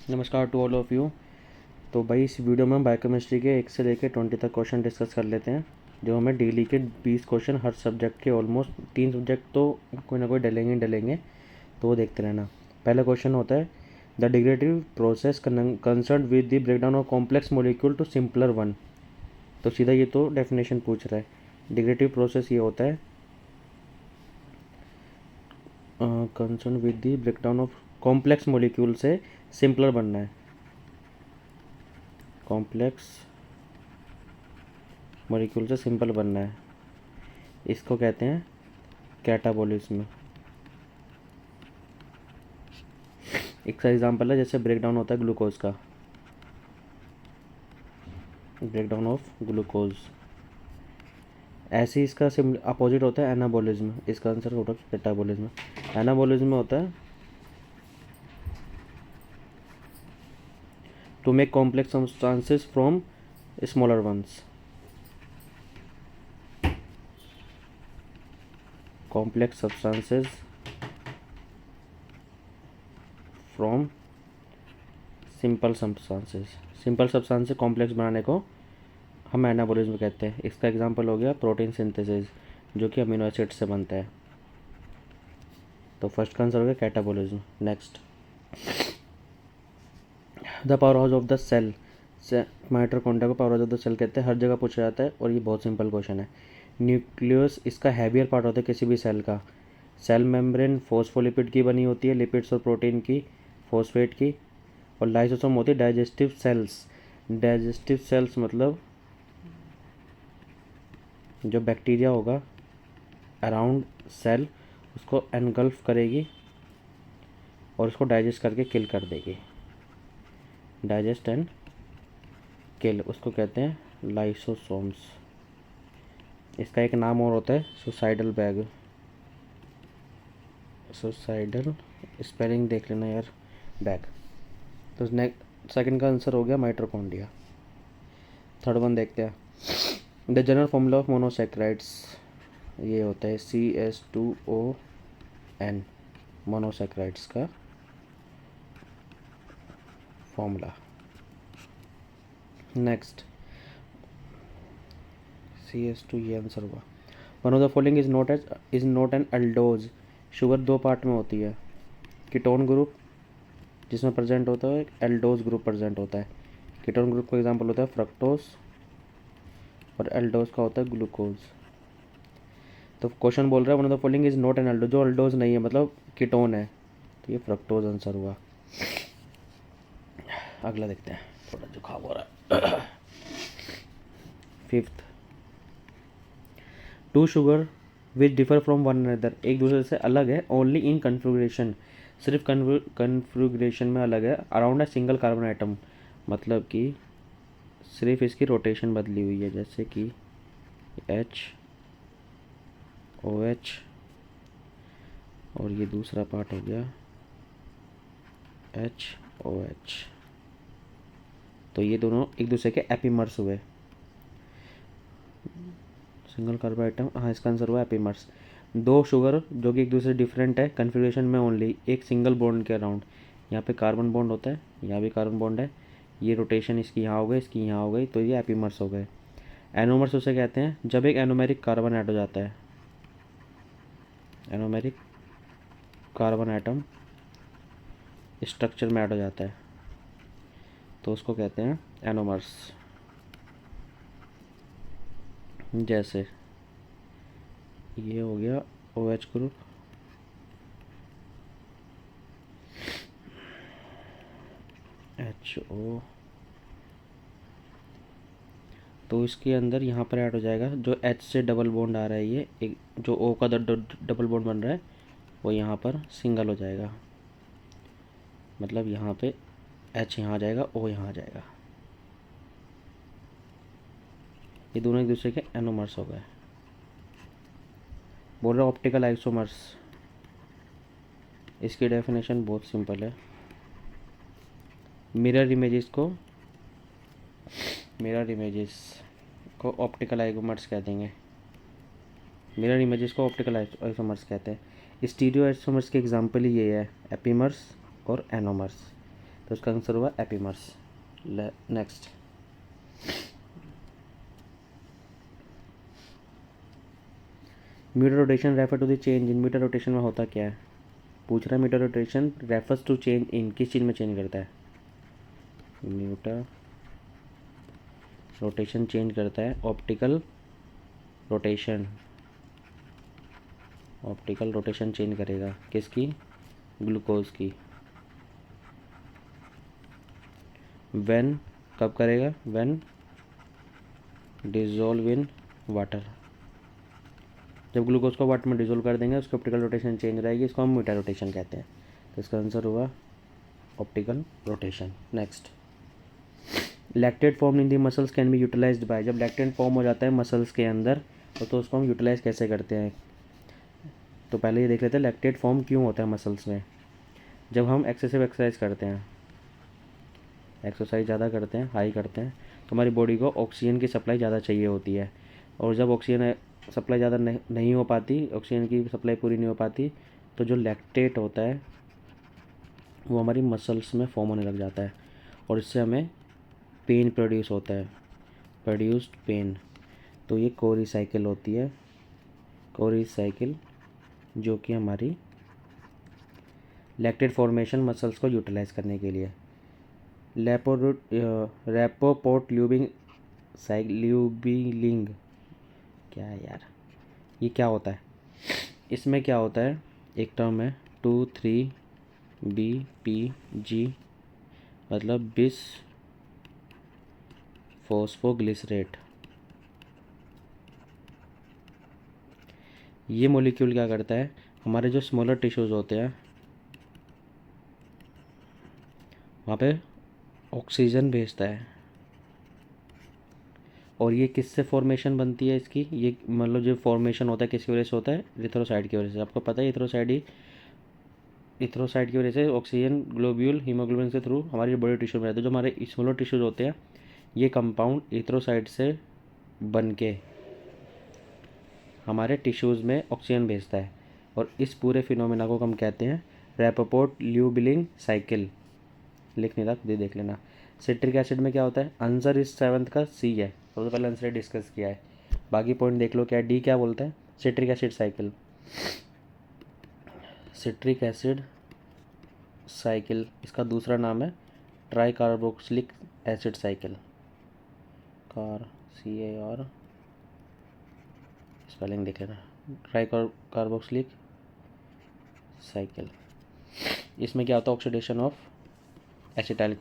नमस्कार to all of you. तो भाई इस वीडियो में हम बायोकेमिस्ट्री के 1 से लेकर 20 तक क्वेश्चन डिस्कस कर लेते हैं। जो हमें डेली के 20 क्वेश्चन हर सब्जेक्ट के, ऑलमोस्ट 3 सब्जेक्ट तो कोई ना कोई डलेंगे, तो वो देखते रहना। पहला क्वेश्चन होता है the degradative process concern with the breakdown of complex molecule to simpler one. तो सीधा ये तो डेफिनेशन पूछ रहा है। डिग्रेडेटिव प्रोसेस ये होता है concern with the breakdown of complex molecule से सिंपलर बनना है। कॉम्प्लेक्स मॉलिक्यूल से सिंपल बनना है, इसको कहते हैं कैटाबॉलिज्म। इसका एग्जांपल है जैसे ब्रेकडाउन होता है ग्लूकोज का, ब्रेकडाउन ऑफ ग्लूकोज। ऐसे ही इसका अपोजिट होता है एनाबॉलिज्म। इसका आंसर होगा कैटाबॉलिज्म। एनाबॉलिज्म में होता है to make complex substances from smaller ones. Complex substances from simple substances. Simple substance से कॉम्प्लेक्स बनाने को हम एनाबॉलिज्म कहते हैं। इसका एग्जांपल हो गया प्रोटीन सिंथेसिस, जो कि अमीनो एसिड से बनता है। तो फर्स्ट का आंसर हो गया catabolism. Next, the powerhouse of the cell. Mitochondria को powerhouse of the cell कहते हैं। हर जगह पूछा जाता है और ये बहुत सिंपल क्वेश्चन है। न्यूक्लियस इसका हैवियर पार्ट होता है किसी भी सेल का। सेल मेम्ब्रेन फॉस्फोलिपिड की बनी होती है, लिपिड्स और प्रोटीन की, फॉस्फेट की। और लाइसोसोम होती है डाइजेस्टिव सेल्स। डाइजेस्टिव सेल्स मतलब जो बैक्टीरिया होगा अराउंड सेल उसको एनगल्फ करेगी और उसको डाइजेस्ट करके किल कर देगी। डाइजेस्ट एंड किल, उसको कहते हैं लाइसोसोम्स। इसका एक नाम और होता है सुसाइडल बैग। सुसाइडल स्पेलिंग देख लेना यार, बैग। तो नेक्स्ट सेकंड का आंसर हो गया माइटोकॉन्ड्रिया। थर्ड वन देखते हैं the general formula of monosaccharides. ये होता है CH2ON, मोनोसैकेराइड्स का फॉर्मूला। नेक्स्ट CH2, ये आंसर हुआ। One of the following is not an aldose. Sugar दो पार्ट में होती है, कीटोन ग्रुप जिसमें प्रेजेंट होता है, एक एल्डोज ग्रुप प्रेजेंट होता है। कीटोन ग्रुप का एग्जांपल होता है फ्रक्टोज और एल्डोज का होता है ग्लूकोज। तो क्वेश्चन बोल रहा है one of the following is not an aldose, जो अल्डोज नहीं है मतलब कीटोन है, तो ये फ्रक्टोज आंसर हुआ। अगला देखते हैं, थोड़ा जुकाम हो रहा है। Fifth, two sugar which differ from one another, एक दूसरे से अलग है ओनली इन कन्फिग्रेशन, सिर्फ कन्फिग्रेशन में अलग है, around a single carbon atom, मतलब कि सिर्फ इसकी रोटेशन बदली हुई है, जैसे कि HOH और ये दूसरा पार्ट हो गया HOH। तो ये दोनों एक दूसरे के एपीमर्स हुए। सिंगल कार्बन आइटम, हाँ इसका आंसर हुआ एपीमर्स। दो शुगर जो कि एक दूसरे डिफरेंट है कन्फिग्रेशन में ओनली, एक सिंगल बॉन्ड के अराउंड। यहाँ पे कार्बन बॉन्ड होता है, यहाँ भी कार्बन बॉन्ड है, ये रोटेशन इसकी यहाँ हो गई, इसकी यहाँ हो गई, तो ये एपीमर्स हो गए। एनोमर्स उसे कहते हैं जब एक एनोमेरिक कार्बन ऐड हो जाता है। एनोमेरिक कार्बन आइटम स्ट्रक्चर में ऐड हो जाता है तो उसको कहते हैं एनोमर्स। जैसे ये हो गया OH ग्रुप, HO, तो इसके अंदर यहाँ पर ऐड हो जाएगा जो H से डबल बॉन्ड आ रहा है, ये एक जो O का डबल बॉन्ड बन रहा है वो यहाँ पर सिंगल हो जाएगा, मतलब यहाँ पे H यहाँ आ जाएगा, O यहाँ आ जाएगा। ये दोनों एक दूसरे के एनोमर्स हो गए। बोल रहा ऑप्टिकल आइसोमर्स, इसकी डेफिनेशन बहुत सिंपल है। मिरर इमेजेस को ऑप्टिकल आइसोमर्स कह देंगे। मिरर इमेजेस को ऑप्टिकल आइसोमर्स कहते हैं। स्टीरियो आइसोमर्स के एग्जांपल ही ये है, एपीमर्स और एनोमर्स। तो इसका आंसर हुआ epimers. Next, mutarotation refer to the change in. Mutarotation में होता क्या है, पूछ रहा है। Mutarotation refers to change in, किस चीज़ में चेंज करता है? म्यूटर रोटेशन चेंज करता है optical rotation. Optical rotation change करेगा किसकी? ग्लूकोज की। व्हेन, कब करेगा? When dissolve in water. जब ग्लूकोज को वाटर में डिजोल्व कर देंगे उसकी ऑप्टिकल रोटेशन चेंज रहेगी, इसको हम म्यूटर रोटेशन कहते हैं। तो इसका आंसर हुआ optical rotation. Next, lactate form in the muscles can be utilised by. जब लैक्टेट फॉर्म हो जाता है मसल्स के अंदर तो उसको हम यूटिलाइज कैसे करते हैं? तो पहले ये देख लेते हैं लैक्टेट फॉर्म क्यों होता है मसल्स में। जब हम एक्सेसिव एक्सरसाइज करते हैं, एक्सरसाइज ज़्यादा करते हैं, हाई करते हैं, तो हमारी बॉडी को ऑक्सीजन की सप्लाई ज़्यादा चाहिए होती है। और जब ऑक्सीजन सप्लाई ज़्यादा नहीं हो पाती, ऑक्सीजन की सप्लाई पूरी नहीं हो पाती, तो जो लैक्टेट होता है वो हमारी मसल्स में फॉर्म होने लग जाता है और इससे हमें पेन प्रोड्यूस होता है, प्रोड्यूस्ड पेन। तो ये कोरी साइकिल होती है, कोरी साइकिल, जो कि हमारी लैक्टेट फॉर्मेशन मसल्स को यूटिलाइज करने के लिए। रैपोपोर्ट ल्यूबिलिंग, क्या है यार, ये क्या होता है? इसमें क्या होता है, एक टर्म है 2,3-BPG, मतलब बिस फॉस्फोग्लिसरेट। ये मॉलिक्यूल क्या करता है, हमारे जो स्मॉलर टिश्यूज़ होते हैं वहाँ पे ऑक्सीजन भेजता है। और ये किससे फॉर्मेशन बनती है इसकी? ये मतलब जो फॉर्मेशन होता है किसकी वजह से होता है? इरिथ्रोसाइट की वजह से। आपको पता है इरिथ्रोसाइट की वजह से ऑक्सीजन ग्लोब्यूल हीमोग्लोबिन के थ्रू हमारी बॉडी टिश्यू में रहता है। जो हमारे स्मॉलर टिश्यूज होते हैं ये कंपाउंड इरिथ्रोसाइट से बन के हमारे टिश्यूज़ में ऑक्सीजन भेजता है। और इस पूरे फिनोमेना को हम कहते हैं रैपोपोर्ट ल्यूबिलिंग साइकिल। लिख नहीं रहा, खुद ही देख लेना। सिट्रिक एसिड में क्या होता है? आंसर इस 7th का सी है, सबसे पहले आंसर डिस्कस किया है। बाकी पॉइंट देख लो, क्या डी क्या बोलता है? Citric acid cycle, citric acid cycle इसका दूसरा नाम है tricarboxylic acid cycle. CAR spelling देख लेना, ट्राई कार्बोक्सिलिक साइकिल। इसमें क्या होता है? Oxidation of acetyl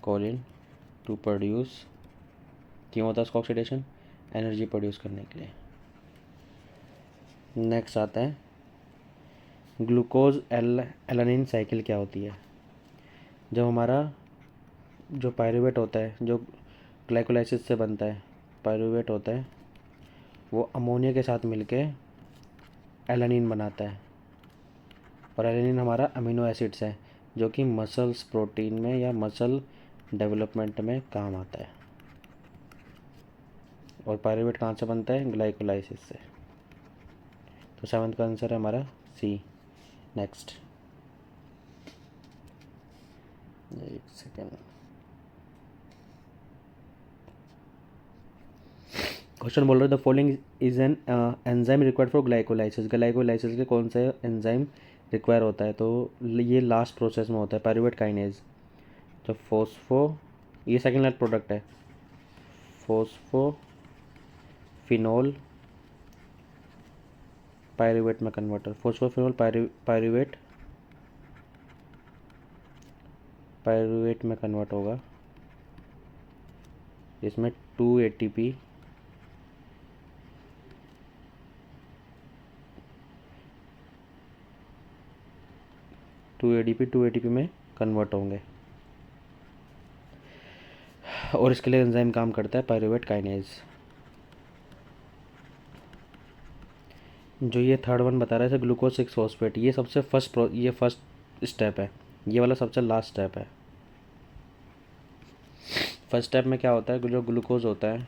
choline, to produce, क्यों होता है उसका ऑक्सीडेशन? एनर्जी प्रोड्यूस करने के लिए। नेक्स्ट आता है ग्लूकोज एलानिन साइकिल। क्या होती है? जब हमारा जो पायरूवेट होता है, जो ग्लाइकोलाइसिस से बनता है, पायरूवेट होता है, वो अमोनिया के साथ मिलके एलानिन बनाता है। और एलानिन हमारा अमीनो एसिड्स है जो कि मसल्स प्रोटीन में या मसल डेवलपमेंट में काम आता है। और पायरूवेट कहाँ से बनता है? ग्लाइकोलाइसिस से। तो 7th का आंसर है हमारा सी। नेक्स्ट, एक सेकेंड, क्वेश्चन बोल रहे the following is an enzyme required for glycolysis. Glycolysis के कौन सा एंजाइम रिक्वायर होता है? तो ये लास्ट प्रोसेस में होता है, पायरूवेट काइनेज। तो ये सेकेंड लास्ट प्रोडक्ट है, फोस्फोफिनोल पायरूवेट में कन्वर्टर। फोस्फोफिनोल पायरूवेट में कन्वर्ट होगा, इसमें 2 ATP टू एटीपी में कन्वर्ट होंगे। और इसके लिए एंजाइम काम करता है पायरूवेट काइनेज। जो ये थर्ड वन बता रहा है ग्लूकोज 6 फॉस्फेट, ये सबसे फर्स्ट स्टेप है, ये वाला सबसे लास्ट स्टेप है। फर्स्ट स्टेप में क्या होता है? जो ग्लूकोज होता है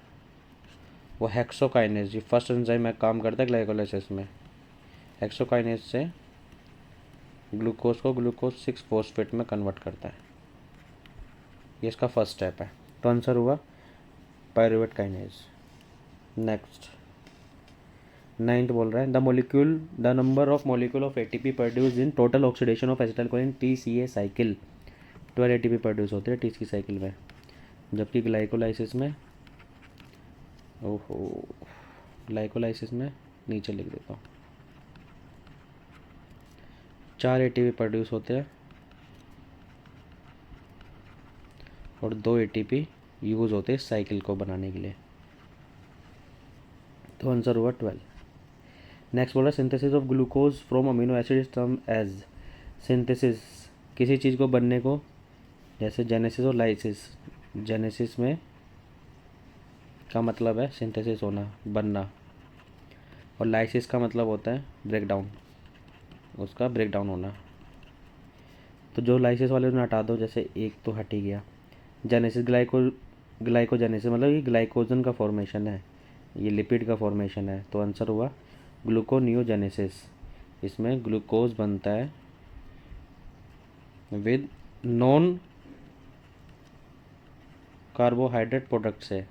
वो हेक्सोकाइनेज, ये फर्स्ट एंजाइम में काम करता है ग्लाइकोलाइसिस में। हेक्सोकाइनेज से ग्लूकोज को ग्लूकोज 6 फोस्फेट में कन्वर्ट करता है। ये इसका फर्स्ट स्टेप है। तो आंसर हुआ पायरुवेट काइनेज। नेक्स्ट 9th बोल रहा है the number of molecule of ATP produce in total oxidation of acetylcholine TCA cycle. 12 ATP produce होते हैं टीसी साइकिल में, जबकि ग्लाइकोलाइसिस में नीचे लिख देता हूँ 4 एटीपी प्रोड्यूस होते हैं और 2 एटीपी यूज़ होते हैं साइकिल को बनाने के लिए। तो आंसर हुआ 12। नेक्स्ट बोला synthesis of glucose from amino acid term as. Synthesis किसी चीज़ को बनने को, जैसे जेनेसिस और लाइसिस। जेनेसिस में का मतलब है सिंथेसिस होना, बनना, और लाइसिस का मतलब होता है ब्रेकडाउन, उसका ब्रेकडाउन होना। तो जो लाइसिस वाले उन्हें हटा दो, जैसे एक तो हट ही गया। जेनेसिस ग्लाइकोजेनेसिस मतलब ये ग्लाइकोजन का फॉर्मेशन है, ये लिपिड का फॉर्मेशन है। तो आंसर हुआ ग्लूकोनियोजेनेसिस। इसमें ग्लूकोज बनता है विद नॉन कार्बोहाइड्रेट प्रोडक्ट से।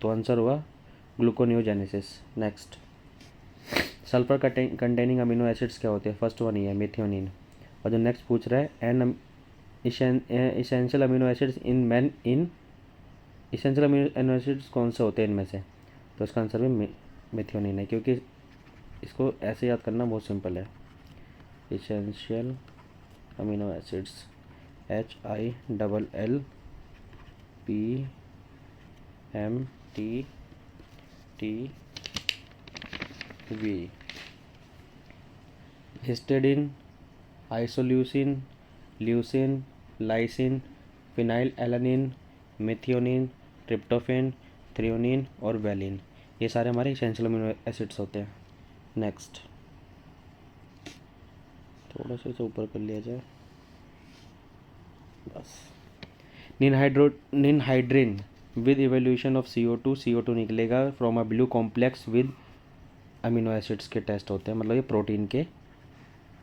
तो आंसर हुआ gluconeogenesis. Next sulphur containing amino acids क्या होते हैं? फर्स्ट वन ही है मेथियोनिन। और जो नेक्स्ट पूछ रहा है एन इसेंशियल अमीनो एसिड्स इन इसेंशियल अमीनो एसिड्स कौन से होते हैं इनमें से? तो इसका आंसर भी मेथियोनिन है, क्योंकि इसको ऐसे याद करना बहुत सिंपल है। Essential amino acids HILLPMTTV histidine, isoleucine, leucine, lysine, phenyl alanine, methionine, tryptophan, threonine और वैलिन, ये सारे हमारे इसेंशियल अमीनो एसिड्स होते हैं। नेक्स्ट थोड़ा सा इसे ऊपर कर लिया जाए बस। Ninhydrin with evolution of CO2 निकलेगा from a blue complex with amino acids के टेस्ट होते हैं, मतलब ये प्रोटीन के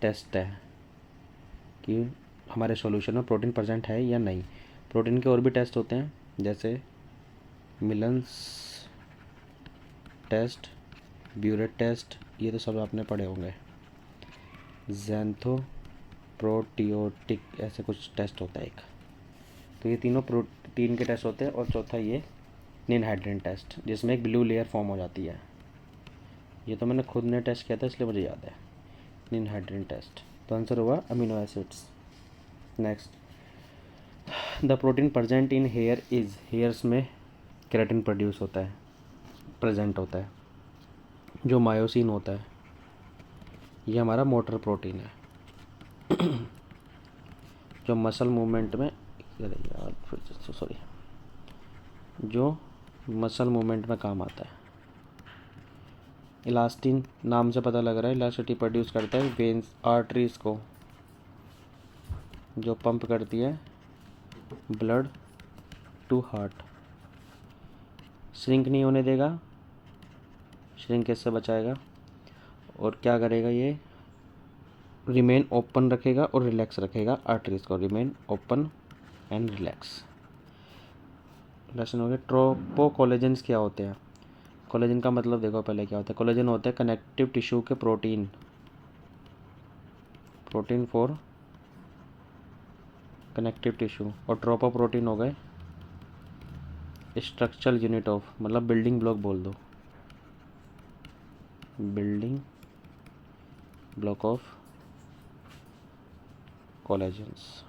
टेस्ट है कि हमारे सॉल्यूशन में प्रोटीन प्रेजेंट है या नहीं। प्रोटीन के और भी टेस्ट होते हैं, जैसे मिलन्स टेस्ट, ब्यूरेट टेस्ट, ये तो सब आपने पढ़े होंगे। ज़ैंथोप्रोटियोटिक ऐसे कुछ टेस्ट होता है एक। तो ये तीनों प्रोटीन के टेस्ट होते हैं। और चौथा ये निनहाइड्रिन टेस्ट, जिसमें एक ब्लू लेयर फॉर्म हो जाती है। ये तो मैंने खुद ने टेस्ट किया था इसलिए मुझे याद है, निनहाइड्रिन टेस्ट। तो आंसर हुआ amino acids. Next the protein present in here is. Hairs में केराटिन प्रोड्यूस होता है, प्रेजेंट होता है। जो मायोसिन होता है ये हमारा मोटर प्रोटीन है जो मसल मूवमेंट में जो मसल मूवमेंट में काम आता है। इलास्टिन नाम से पता लग रहा है इलास्टिसिटी प्रोड्यूस करता है वेन्स, आर्टरीज को, जो पंप करती है ब्लड टू हार्ट। श्रिंक नहीं होने देगा, श्रिंक कैसे बचाएगा, और क्या करेगा ये रिमेन ओपन रखेगा और रिलैक्स रखेगा आर्टरीज को, remain open and relax. Lesson हो गया। ट्रोपोकोलेजेंस क्या होते हैं? कोलेजन का मतलब देखो पहले क्या होता है। कोलेजन होता है कनेक्टिव टिश्यू के प्रोटीन फॉर कनेक्टिव टिश्यू। और ट्रोपोप्रोटीन हो गए स्ट्रक्चरल यूनिट ऑफ, मतलब बिल्डिंग ब्लॉक बोल दो, building block of collagens.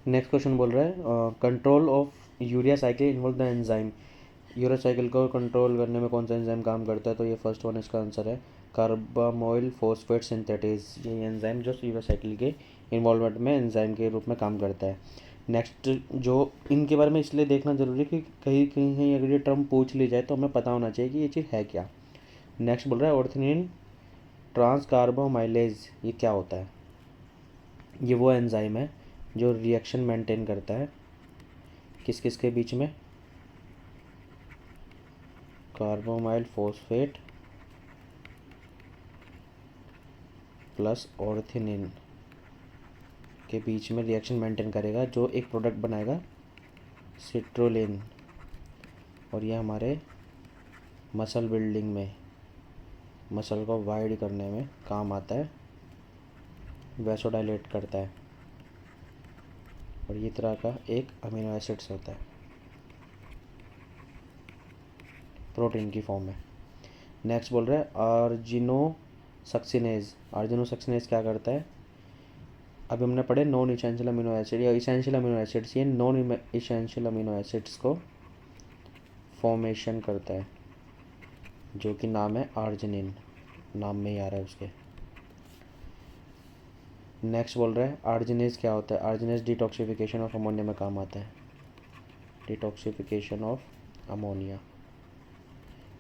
Next question बोल रहा है control of urea cycle involve the enzyme. Urea cycle को कंट्रोल करने में कौन सा एंजाइम काम करता है? तो ये फर्स्ट वन इसका आंसर है कार्बामोइल फॉस्फेट सिंथेटेज। ये एंजाइम जो यूरिया साइकिल के इन्वॉल्वमेंट में एंजाइम के रूप में काम करता है। नेक्स्ट जो इनके बारे में इसलिए देखना ज़रूरी है कि कहीं कहीं अगर ये टर्म पूछ ली जाए तो हमें पता होना चाहिए कि ये चीज़ है क्या। नेक्स्ट बोल रहा है ऑर्थनिन ट्रांसकार्बोमाइलेज, ये क्या होता है? ये वो एंजाइम है जो रिएक्शन मेंटेन करता है किस किस के बीच में, कार्बोमाइल फॉस्फेट प्लस ऑर्थिनिन के बीच में रिएक्शन मेंटेन करेगा, जो एक प्रोडक्ट बनाएगा सिट्रोलिन। और ये हमारे मसल बिल्डिंग में, मसल को वाइड करने में काम आता है, वैसोडाइलेट करता है। और ये तरह का एक अमीनो एसिड्स होता है प्रोटीन की फॉर्म में। नेक्स्ट बोल रहा है आर्जिनोसक्सिनेज। आर्जिनोसक्सिनेज क्या करता है, अभी हमने पढ़े नॉन इसेंशियल अमीनो एसिड या इसेंशियल अमीनो एसिड्स। ये नॉन इसेंशियल अमीनो एसिड्स को फॉर्मेशन करता है, जो कि नाम है आर्जिनिन, नाम में ही आ रहा है उसके। नेक्स्ट बोल रहा है आर्जिनेज क्या होता है। आर्जिनेज डिटॉक्सिफिकेशन ऑफ अमोनिया में काम आता है, डिटॉक्सिफिकेशन ऑफ अमोनिया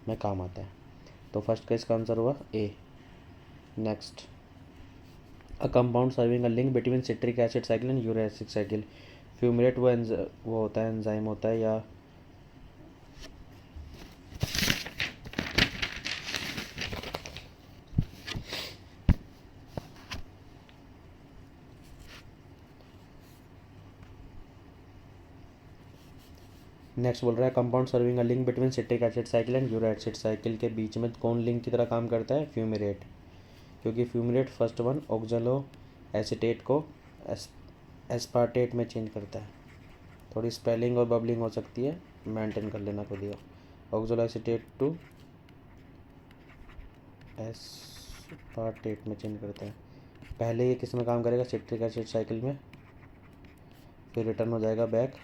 में काम आता है। तो फर्स्ट का इसका आंसर हुआ A. Next, a compound serving a link between citric acid cycle and यूरेसिक साइकिल। फ्यूमिरेट वो होता है, एंजाइम होता है या नेक्स्ट बोल रहा है compound serving a link between citric acid cycle and uric acid cycle के बीच में कौन लिंक की तरह काम करता है, फ्यूमिरेट। क्योंकि फ्यूमिरेट फर्स्ट वन ऑक्जेलो एसिटेट को एस्पार्टेट में चेंज करता है। थोड़ी स्पेलिंग और बबलिंग हो सकती है, मेंटेन कर लेना खुद ही। ऑक्जेलो एसिटेट टू एस्पार्टेट में चेंज करता है। पहले ये किस में काम करेगा, सिट्रिक एसिड साइकिल में, फिर रिटर्न हो जाएगा बैक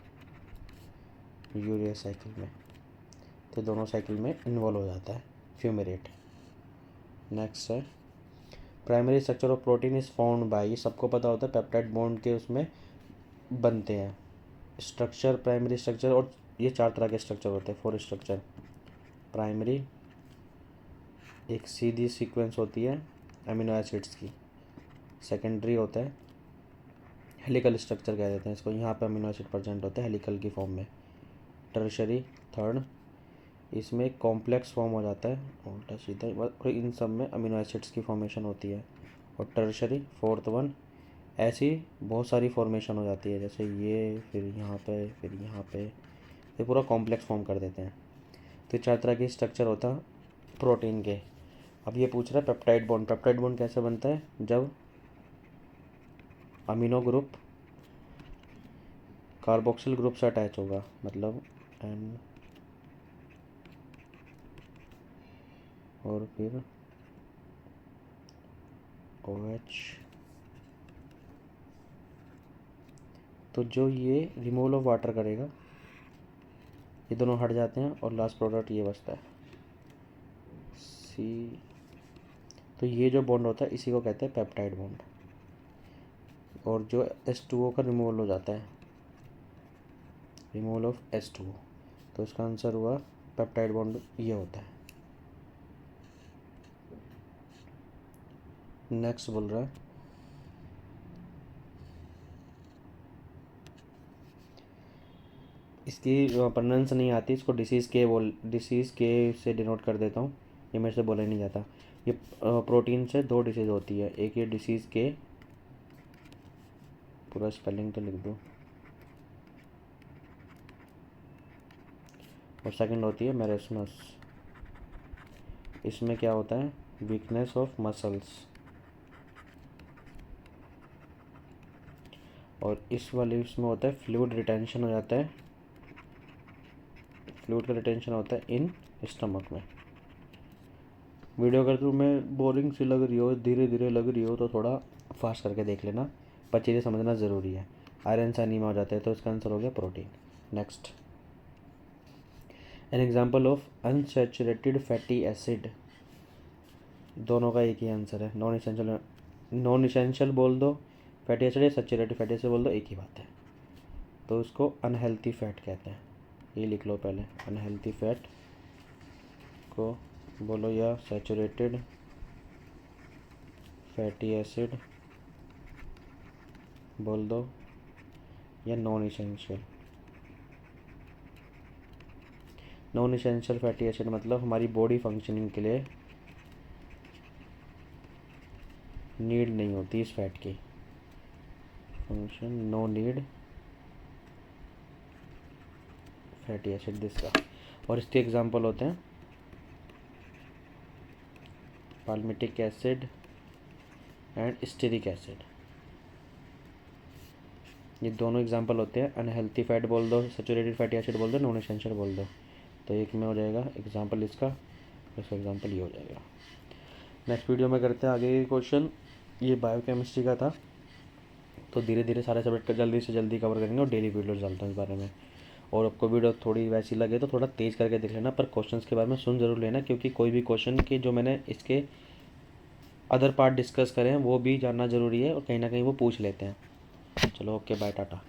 यूरिया साइकिल में। तो दोनों साइकिल में इन्वॉल्व हो जाता है फ्यूमिरेट। नेक्स्ट है primary structure of protein is found by. ये सबको पता होता है, पेप्टाइड बॉन्ड के उसमें बनते हैं स्ट्रक्चर, प्राइमरी स्ट्रक्चर। और ये 4 तरह के स्ट्रक्चर होते हैं, 4 स्ट्रक्चर। प्राइमरी एक सीधी सीक्वेंस होती है अमीनो एसिड्स की। सेकेंडरी होता है हेलिकल स्ट्रक्चर कह देते हैं इसको, यहाँ पे अमीनो एसिड प्रेजेंट होते हैं हेलिकल की फॉर्म में। टर्शरी थर्ड, इसमें कॉम्प्लेक्स फॉर्म हो जाता है उल्टा सीधा, और इन सब में अमीनो एसिड्स की फॉर्मेशन होती है। और टर्शरी फोर्थ वन, ऐसी बहुत सारी फॉर्मेशन हो जाती है, जैसे ये, फिर यहाँ पे, फिर यहाँ पे, ये पूरा कॉम्प्लेक्स फॉर्म कर देते हैं। तो 4 तरह की स्ट्रक्चर होता है प्रोटीन के। अब ये पूछ रहा है पेप्टाइड बॉन्ड। पेप्टाइड बॉन्ड कैसे बनता है, जब अमीनो ग्रुप कार्बोक्सिल ग्रुप से अटैच होगा, मतलब एन और फिर OH। तो जो ये रिमूवल ऑफ वाटर करेगा, ये दोनों हट जाते हैं और लास्ट प्रोडक्ट ये बचता है C। तो ये जो बॉन्ड होता है इसी को कहते हैं पेप्टाइड बॉन्ड। और जो H2O का रिमूवल हो जाता है, रिमूवल ऑफ H2O, तो इसका आंसर हुआ पेप्टाइड बॉन्ड ये होता है। नेक्स्ट बोल रहा है इसकी प्रोनाउंस नहीं आती, इसको डिसीज़ के से डिनोट कर देता हूँ, ये मेरे से बोला ही नहीं जाता। ये प्रोटीन से 2 डिसीज़ होती है, एक ये डिसीज़ के, पूरा स्पेलिंग तो लिख दो, और सेकंड होती है मेरेस्मस। इसमें क्या होता है, वीकनेस ऑफ मसल्स। और इस वाले इसमें होता है फ्लूइड रिटेंशन हो जाता है, फ्लूइड का रिटेंशन होता है इन स्टमक में। वीडियो अगर तुम्हें बोरिंग सी लग रही हो, धीरे धीरे लग रही हो, तो थोड़ा फास्ट करके देख लेना, पर चीज़ें समझना ज़रूरी है। आयरन से अनीमिया हो जाता है, तो इसका आंसर हो गया protein. Next, an example of unsaturated fatty acid. दोनों का एक ही आंसर है, नॉन इसेंशियल बोल दो फैटी एसिड या सैचुरेटेड फैटी एसिड बोल दो, एक ही बात है। तो इसको अनहेल्थी फैट कहते हैं, ये लिख लो पहले। अनहेल्थी फैट को बोलो या सैचुरेटेड फैटी एसिड बोल दो, या non essential. Non essential fatty acid मतलब हमारी बॉडी फंक्शनिंग के लिए नीड नहीं होती इस फैट की, function no need fatty acid this का। और इसके एग्जांपल होते हैं palmitic acid and stearic acid, ये दोनों एग्जांपल होते हैं। अनहेल्थी फैट बोल दो, सैचुरेटेड फैटी एसिड बोल दो, नॉन एसेंशियल बोल दो, तो एक में हो जाएगा एग्जांपल इसका, इसका एग्जांपल ये हो जाएगा। नेक्स्ट वीडियो में करते हैं आगे के क्वेश्चन। ये बायोकेमिस्ट्री का था, तो धीरे धीरे सारे सब्जेक्ट का जल्दी से जल्दी कवर करेंगे और डेली वीडियोस डालते हैं इस बारे में। और आपको वीडियो थोड़ी वैसी लगे तो थोड़ा तेज़ करके देख लेना, पर क्वेश्चंस के बारे में सुन ज़रूर लेना, क्योंकि कोई भी क्वेश्चन के जो मैंने इसके अदर पार्ट डिस्कस करे हैं वो भी जानना ज़रूरी है और कहीं ना कहीं वो पूछ लेते हैं। चलो ओके बाय टाटा।